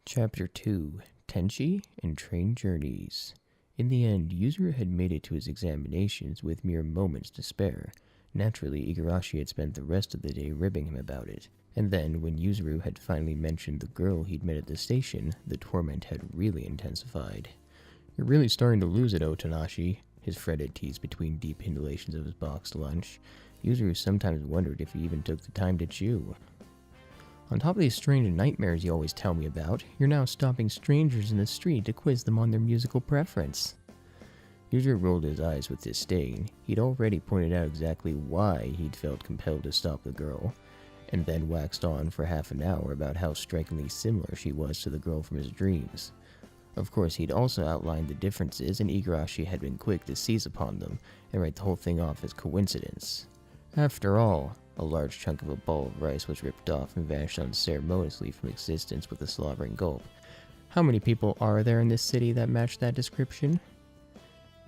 Chapter 2 Tenshi and Train Journeys. In the end, Yuzuru had made it to his examinations with mere moments to spare. Naturally, Igarashi had spent the rest of the day ribbing him about it. And then, when Yuzuru had finally mentioned the girl he'd met at the station, the torment had really intensified. "You're really starting to lose it, Otanashi," his friend had teased between deep inhalations of his boxed lunch. Yuzuru sometimes wondered if he even took the time to chew. "On top of these strange nightmares you always tell me about, you're now stopping strangers in the street to quiz them on their musical preference." Yuzuru rolled his eyes with disdain. He'd already pointed out exactly why he'd felt compelled to stop the girl, and then waxed on for half an hour about how strikingly similar she was to the girl from his dreams. Of course, he'd also outlined the differences, and Igarashi had been quick to seize upon them and write the whole thing off as coincidence. After all, a large chunk of a ball of rice was ripped off and vanished unceremoniously from existence with a slobbering gulp. How many people are there in this city that match that description?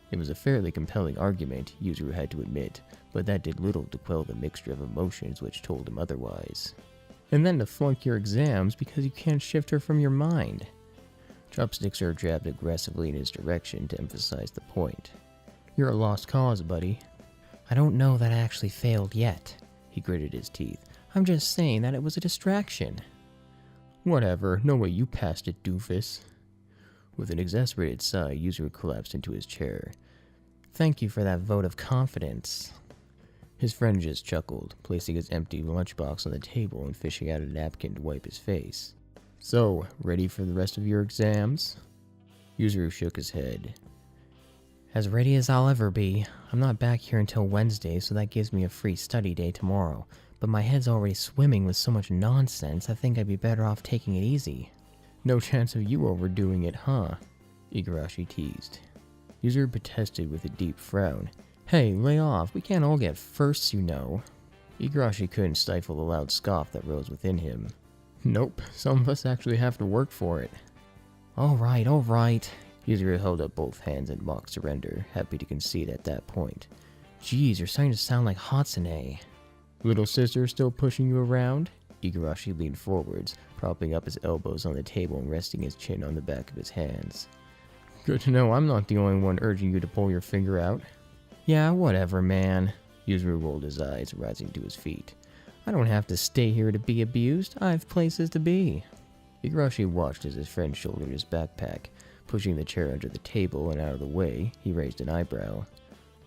It was a fairly compelling argument, Yuzuru had to admit, but that did little to quell the mixture of emotions which told him otherwise. "And then to flunk your exams because you can't shift her from your mind." Chopsticks are jabbed aggressively in his direction to emphasize the point. "You're a lost cause, buddy." "I don't know that I actually failed yet." He gritted his teeth. "I'm just saying that it was a distraction." "Whatever, no way you passed it, doofus." With an exasperated sigh, Yuzuru collapsed into his chair. "Thank you for that vote of confidence." His friend just chuckled, placing his empty lunchbox on the table and fishing out a napkin to wipe his face. "So, ready for the rest of your exams?" Yuzuru shook his head. "As ready as I'll ever be. I'm not back here until Wednesday, so that gives me a free study day tomorrow. But my head's already swimming with so much nonsense, I think I'd be better off taking it easy." "No chance of you overdoing it, huh?" Igarashi teased. Yuzuru protested with a deep frown. "Hey, lay off. We can't all get firsts, you know." Igarashi couldn't stifle the loud scoff that rose within him. "Nope, some of us actually have to work for it." All right. Yuzuru held up both hands in mock surrender, happy to concede at that point. "Geez, you're starting to sound like Hatsune." "Little sister still pushing you around?" Igarashi leaned forwards, propping up his elbows on the table and resting his chin on the back of his hands. "Good to know I'm not the only one urging you to pull your finger out." "Yeah, whatever, man." Yuzuru rolled his eyes, rising to his feet. "I don't have to stay here to be abused. I have places to be." Igarashi watched as his friend shouldered his backpack. Pushing the chair under the table and out of the way, he raised an eyebrow.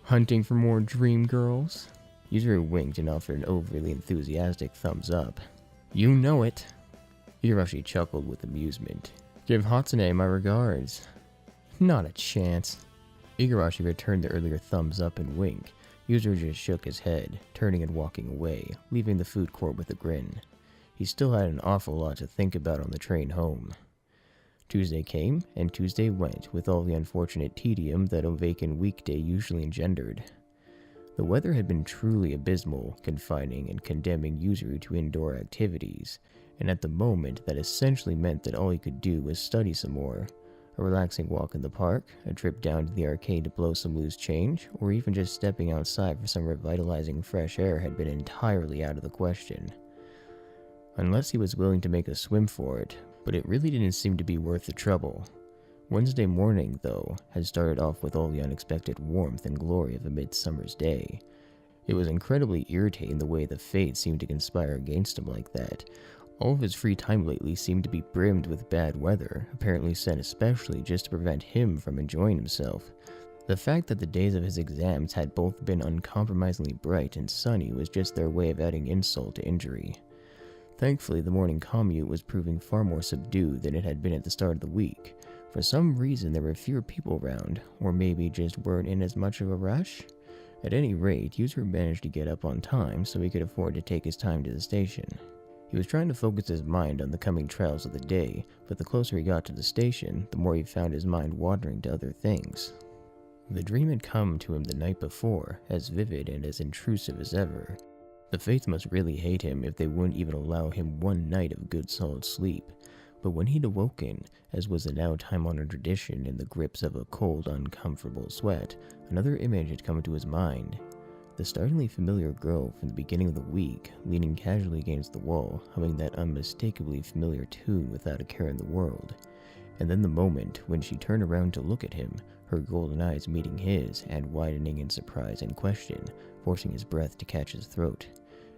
"Hunting for more dream girls?" Yuzuru winked and offered an overly enthusiastic thumbs up. "You know it." Igarashi chuckled with amusement. "Give Hatsune my regards." "Not a chance." Igarashi returned the earlier thumbs up and wink. Yuzuru just shook his head, turning and walking away, leaving the food court with a grin. He still had an awful lot to think about on the train home. Tuesday came, and Tuesday went, with all the unfortunate tedium that a vacant weekday usually engendered. The weather had been truly abysmal, confining and condemning Yuzuru to indoor activities, and at the moment that essentially meant that all he could do was study some more. A relaxing walk in the park, a trip down to the arcade to blow some loose change, or even just stepping outside for some revitalizing fresh air had been entirely out of the question. Unless he was willing to make a swim for it, but it really didn't seem to be worth the trouble. Wednesday morning, though, had started off with all the unexpected warmth and glory of a midsummer's day. It was incredibly irritating the way the fates seemed to conspire against him like that. All of his free time lately seemed to be brimmed with bad weather, apparently sent especially just to prevent him from enjoying himself. The fact that the days of his exams had both been uncompromisingly bright and sunny was just their way of adding insult to injury. Thankfully, the morning commute was proving far more subdued than it had been at the start of the week. For some reason, there were fewer people around, or maybe just weren't in as much of a rush. At any rate, Yuzuru managed to get up on time so he could afford to take his time to the station. He was trying to focus his mind on the coming trials of the day, but the closer he got to the station, the more he found his mind wandering to other things. The dream had come to him the night before, as vivid and as intrusive as ever. The fates must really hate him if they wouldn't even allow him one night of good solid sleep. But when he'd awoken, as was a now time-honored tradition in the grips of a cold, uncomfortable sweat, another image had come into his mind. The startlingly familiar girl from the beginning of the week, leaning casually against the wall, humming that unmistakably familiar tune without a care in the world. And then the moment when she turned around to look at him, her golden eyes meeting his and widening in surprise and question, forcing his breath to catch his throat.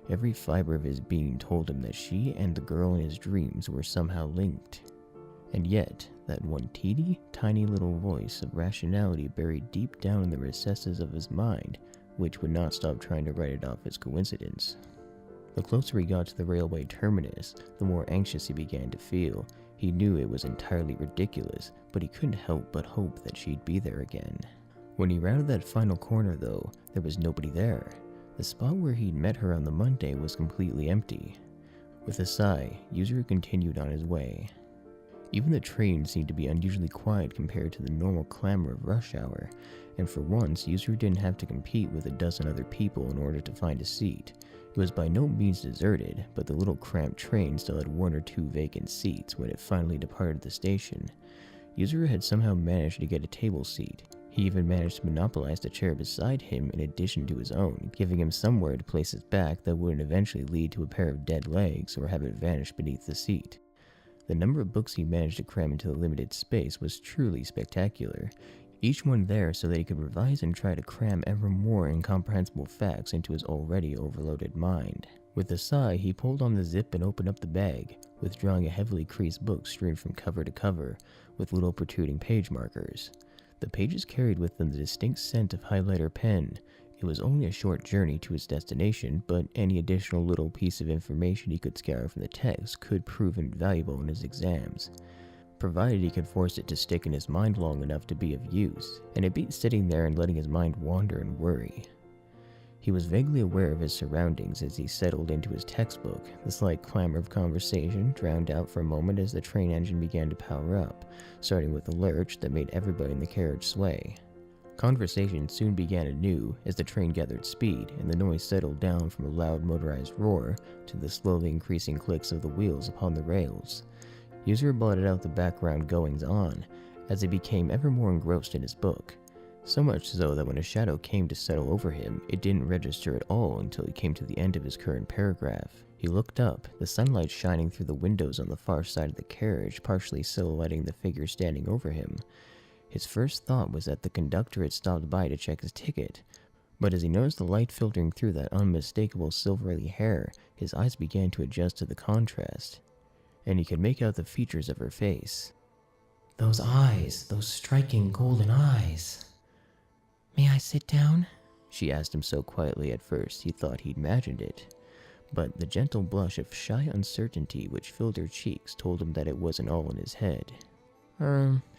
Every fiber of his being told him that she and the girl in his dreams were somehow linked. And yet, that one teeny, tiny little voice of rationality buried deep down in the recesses of his mind, which would not stop trying to write it off as coincidence. The closer he got to the railway terminus, the more anxious he began to feel. He knew it was entirely ridiculous, but he couldn't help but hope that she'd be there again. When he rounded that final corner though, there was nobody there. The spot where he'd met her on the Monday was completely empty. With a sigh, Yuzuru continued on his way. Even the train seemed to be unusually quiet compared to the normal clamor of rush hour, and for once Yuzuru didn't have to compete with a dozen other people in order to find a seat. It was by no means deserted, but the little cramped train still had one or two vacant seats when it finally departed the station. Yuzuru had somehow managed to get a table seat. He even managed to monopolize the chair beside him in addition to his own, giving him somewhere to place his back that wouldn't eventually lead to a pair of dead legs or have it vanish beneath the seat. The number of books he managed to cram into the limited space was truly spectacular, each one there so that he could revise and try to cram ever more incomprehensible facts into his already overloaded mind. With a sigh, he pulled on the zip and opened up the bag, withdrawing a heavily creased book strewn from cover to cover, with little protruding page markers. The pages carried with them the distinct scent of highlighter pen. It was only a short journey to his destination, but any additional little piece of information he could scour from the text could prove invaluable in his exams, provided he could force it to stick in his mind long enough to be of use, and it beat sitting there and letting his mind wander and worry. He was vaguely aware of his surroundings as he settled into his textbook, the slight clamor of conversation drowned out for a moment as the train engine began to power up, starting with a lurch that made everybody in the carriage sway. Conversation soon began anew as the train gathered speed and the noise settled down from a loud motorized roar to the slowly increasing clicks of the wheels upon the rails. Yuzuru blotted out the background goings-on as he became ever more engrossed in his book, so much so that when a shadow came to settle over him, it didn't register at all until he came to the end of his current paragraph. He looked up, the sunlight shining through the windows on the far side of the carriage, partially silhouetting the figure standing over him. His first thought was that the conductor had stopped by to check his ticket, but as he noticed the light filtering through that unmistakable silvery hair, his eyes began to adjust to the contrast, and he could make out the features of her face. Those eyes, those striking golden eyes. May I sit down? She asked him so quietly at first he thought he'd imagined it, but the gentle blush of shy uncertainty which filled her cheeks told him that it wasn't all in his head.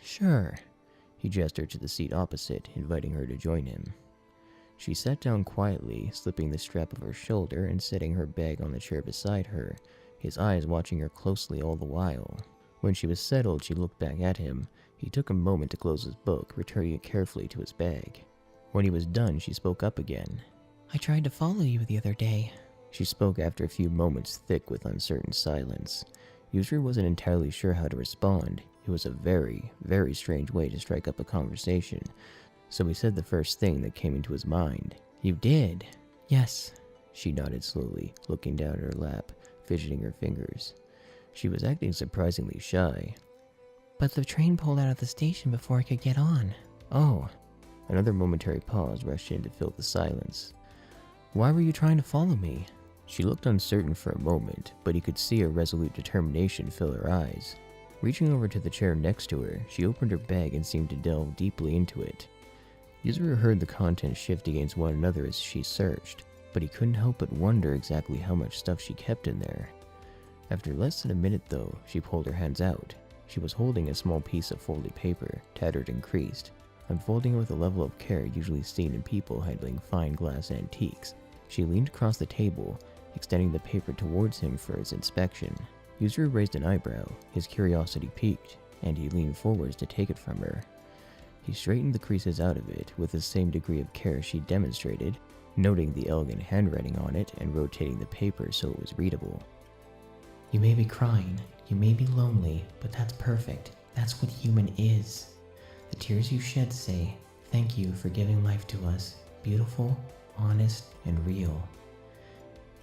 Sure. He gestured to the seat opposite, inviting her to join him. She sat down quietly, slipping the strap of her shoulder and setting her bag on the chair beside her, his eyes watching her closely all the while. When she was settled, she looked back at him. He took a moment to close his book, returning it carefully to his bag. When he was done, she spoke up again. I tried to follow you the other day. She spoke after a few moments thick with uncertain silence. Yuzuru wasn't entirely sure how to respond. It was a very, very strange way to strike up a conversation, so he said the first thing that came into his mind. You did? Yes. She nodded slowly, looking down at her lap, fidgeting her fingers. She was acting surprisingly shy. But the train pulled out of the station before I could get on. Oh. Another momentary pause rushed in to fill the silence. Why were you trying to follow me? She looked uncertain for a moment, but he could see a resolute determination fill her eyes. Reaching over to the chair next to her, she opened her bag and seemed to delve deeply into it. Yuzuru heard the contents shift against one another as she searched, but he couldn't help but wonder exactly how much stuff she kept in there. After less than a minute though, she pulled her hands out. She was holding a small piece of folded paper, tattered and creased, unfolding it with a level of care usually seen in people handling fine glass antiques. She leaned across the table, extending the paper towards him for his inspection. Yuzuru raised an eyebrow, his curiosity piqued, and he leaned forwards to take it from her. He straightened the creases out of it with the same degree of care she demonstrated, noting the elegant handwriting on it and rotating the paper so it was readable. You may be crying, you may be lonely, but that's perfect. That's what human is. The tears you shed say, thank you for giving life to us, beautiful honest and real.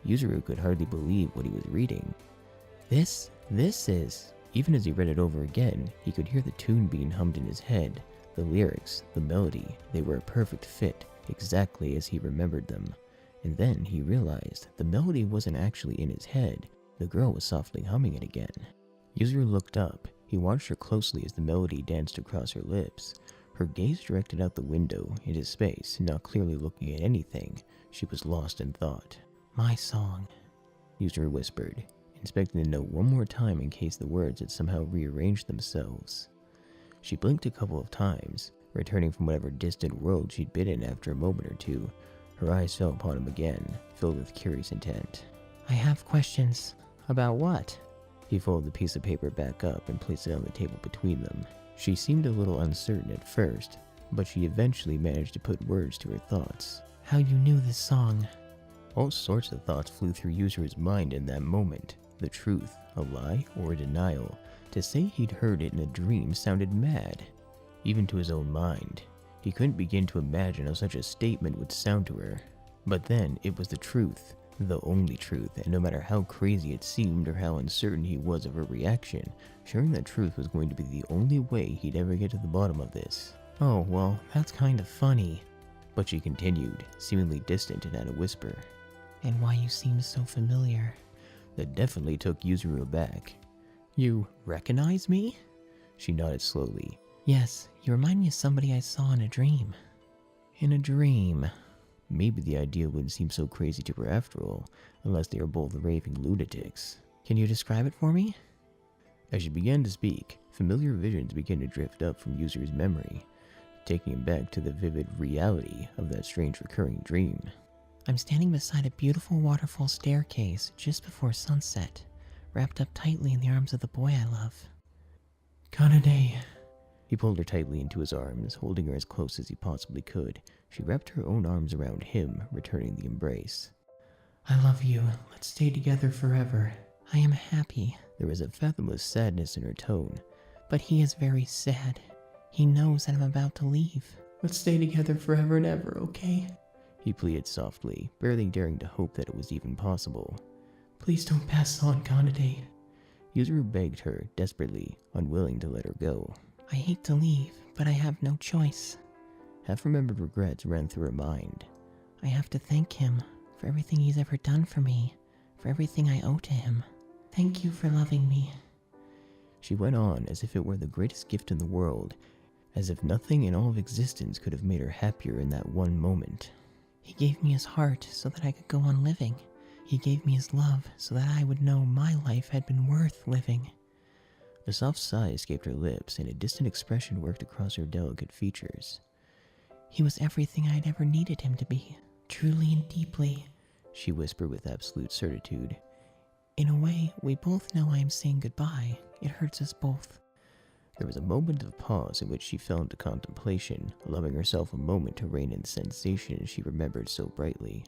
Yuzuru could hardly believe what he was reading. This is... Even as he read it over again, he could hear the tune being hummed in his head. The lyrics, the melody, they were a perfect fit, exactly as he remembered them. And then he realized the melody wasn't actually in his head. The girl was softly humming it again. Yuzuru looked up. He watched her closely as the melody danced across her lips. Her gaze directed out the window into space, not clearly looking at anything. She was lost in thought. My song, Yuzuru whispered, inspecting the note one more time in case the words had somehow rearranged themselves. She blinked a couple of times, returning from whatever distant world she'd been in after a moment or two. Her eyes fell upon him again, filled with curious intent. I have questions. About what? He folded the piece of paper back up and placed it on the table between them. She seemed a little uncertain at first, but she eventually managed to put words to her thoughts. How you knew this song? All sorts of thoughts flew through Yuzuru's mind in that moment. The truth, a lie, or a denial. To say he'd heard it in a dream sounded mad, even to his own mind. He couldn't begin to imagine how such a statement would sound to her. But then, it was the truth, the only truth, and no matter how crazy it seemed or how uncertain he was of her reaction, sharing that truth was going to be the only way he'd ever get to the bottom of this. Oh, well, that's kind of funny. But she continued, seemingly distant and at a whisper. And why you seem so familiar. That definitely took Yuzuru aback. You recognize me? She nodded slowly. Yes, you remind me of somebody I saw in a dream. In a dream. Maybe the idea wouldn't seem so crazy to her after all, unless they are both raving lunatics. Can you describe it for me? As she began to speak, familiar visions began to drift up from Yuzuru's memory, taking him back to the vivid reality of that strange recurring dream. I'm standing beside a beautiful waterfall staircase just before sunset, wrapped up tightly in the arms of the boy I love. Kanade. He pulled her tightly into his arms, holding her as close as he possibly could. She wrapped her own arms around him, returning the embrace. I love you. Let's stay together forever. I am happy. There was a fathomless sadness in her tone. But he is very sad. He knows that I'm about to leave. Let's stay together forever and ever, okay? He pleaded softly, barely daring to hope that it was even possible. Please don't pass on, Kanade. Yuzuru begged her, desperately, unwilling to let her go. I hate to leave, but I have no choice. Half-remembered regrets ran through her mind. I have to thank him for everything he's ever done for me, for everything I owe to him. Thank you for loving me. She went on as if it were the greatest gift in the world, as if nothing in all of existence could have made her happier in that one moment. He gave me his heart so that I could go on living. He gave me his love so that I would know my life had been worth living. A soft sigh escaped her lips, and a distant expression worked across her delicate features. He was everything I'd ever needed him to be, truly and deeply, she whispered with absolute certitude. In a way, we both know I am saying goodbye. It hurts us both. There was a moment of pause in which she fell into contemplation, allowing herself a moment to rein in the sensations she remembered so brightly.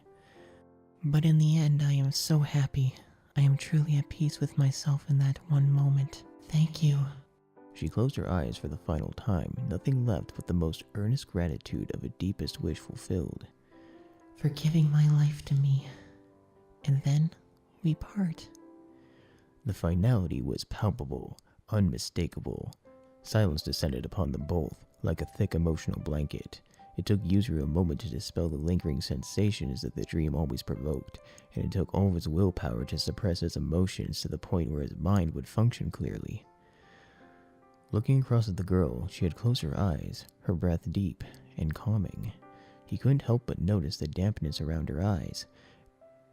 But in the end, I am so happy. I am truly at peace with myself in that one moment. Thank you. She closed her eyes for the final time, nothing left but the most earnest gratitude of a deepest wish fulfilled. For giving my life to me. And then we part. The finality was palpable, unmistakable. Silence descended upon them both, like a thick emotional blanket. It took Yuzuru a moment to dispel the lingering sensations that the dream always provoked, and it took all of his willpower to suppress his emotions to the point where his mind would function clearly. Looking across at the girl, she had closed her eyes, her breath deep and calming. He couldn't help but notice the dampness around her eyes,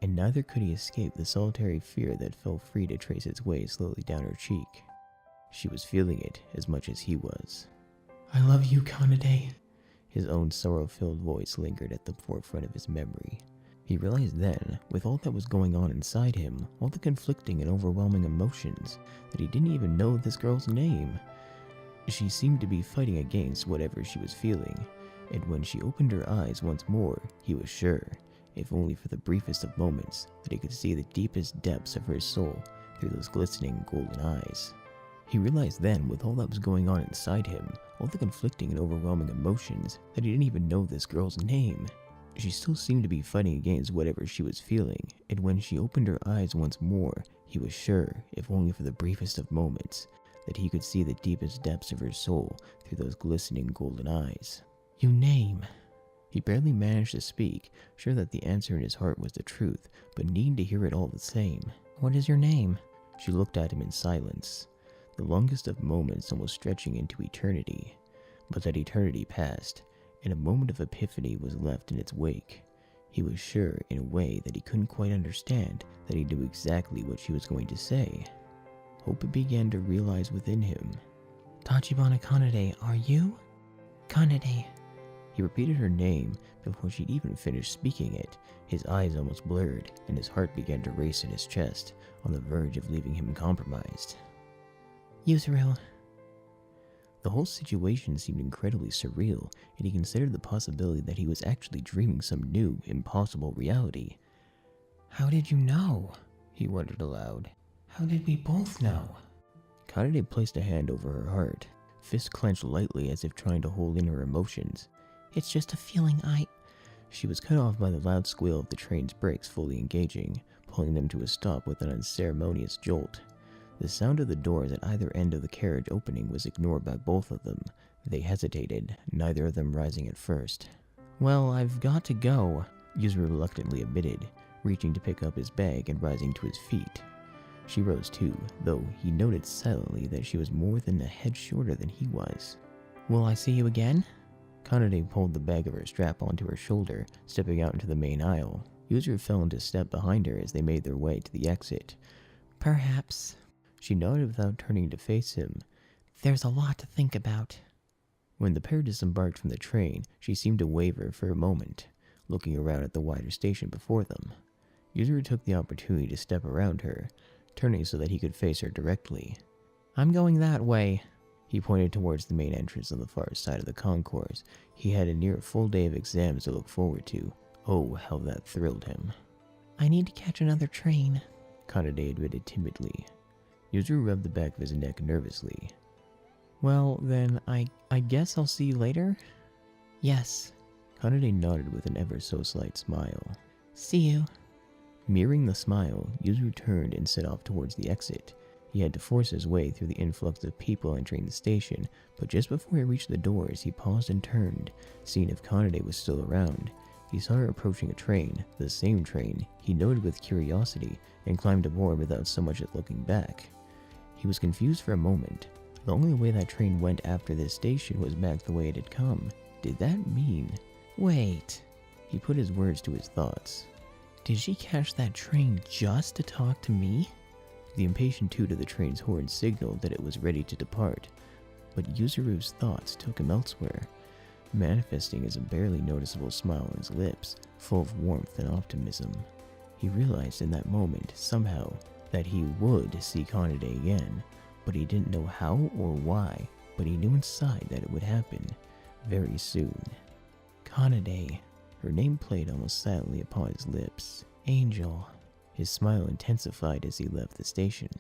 and neither could he escape the solitary fear that felt free to trace its way slowly down her cheek. She was feeling it as much as he was. I love you, Kanade. His own sorrow-filled voice lingered at the forefront of his memory. He realized then, with all that was going on inside him, all the conflicting and overwhelming emotions, that he didn't even know this girl's name. She seemed to be fighting against whatever she was feeling, and when she opened her eyes once more, he was sure, if only for the briefest of moments, that he could see the deepest depths of her soul through those glistening golden eyes. He realized then, with all that was going on inside him, all the conflicting and overwhelming emotions, that he didn't even know this girl's name. She still seemed to be fighting against whatever she was feeling, and when she opened her eyes once more, he was sure, if only for the briefest of moments, that he could see the deepest depths of her soul through those glistening golden eyes. Your name. He barely managed to speak, sure that the answer in his heart was the truth, but needing to hear it all the same. What is your name? She looked at him in silence, the longest of moments almost stretching into eternity. But that eternity passed, and a moment of epiphany was left in its wake. He was sure, in a way that he couldn't quite understand, that he knew exactly what she was going to say. Hope began to realize within him. Tachibana Kanade, are you? Kanade. He repeated her name before she'd even finished speaking it. His eyes almost blurred, and his heart began to race in his chest, on the verge of leaving him compromised. Yuzuru. The whole situation seemed incredibly surreal, and he considered the possibility that he was actually dreaming some new, impossible reality. How did you know? He wondered aloud. How did we both know? Kanade placed a hand over her heart, fist clenched lightly as if trying to hold in her emotions. It's just a feeling She was cut off by the loud squeal of the train's brakes fully engaging, pulling them to a stop with an unceremonious jolt. The sound of the doors at either end of the carriage opening was ignored by both of them. They hesitated, neither of them rising at first. Well, I've got to go, Yuzuru reluctantly admitted, reaching to pick up his bag and rising to his feet. She rose too, though he noted silently that she was more than a head shorter than he was. Will I see you again? Kanade pulled the bag of her strap onto her shoulder, stepping out into the main aisle. Yuzuru fell into step behind her as they made their way to the exit. Perhaps. She nodded without turning to face him. There's a lot to think about. When the pair disembarked from the train, she seemed to waver for a moment, looking around at the wider station before them. Yuzuru took the opportunity to step around her, turning so that he could face her directly. I'm going that way. He pointed towards the main entrance on the far side of the concourse. He had a near full day of exams to look forward to. Oh, how that thrilled him. I need to catch another train, Kanade admitted timidly. Yuzuru rubbed the back of his neck nervously. Well, then, I guess I'll see you later? Yes. Kanade nodded with an ever so slight smile. See you. Mirroring the smile, Yuzuru turned and set off towards the exit. He had to force his way through the influx of people entering the station, but just before he reached the doors, he paused and turned, seeing if Kanade was still around. He saw her approaching a train, the same train, he noted with curiosity, and climbed aboard without so much as looking back. He was confused for a moment. The only way that train went after this station was back the way it had come. Did that mean... Wait. He put his words to his thoughts. Did she catch that train just to talk to me? The impatient toot of the train's horn signaled that it was ready to depart, but Yuzuru's thoughts took him elsewhere, manifesting as a barely noticeable smile on his lips, full of warmth and optimism. He realized in that moment, somehow, that he would see Kanade again, but he didn't know how or why, but he knew inside that it would happen very soon. Kanade. Her name played almost silently upon his lips. Angel. His smile intensified as he left the station.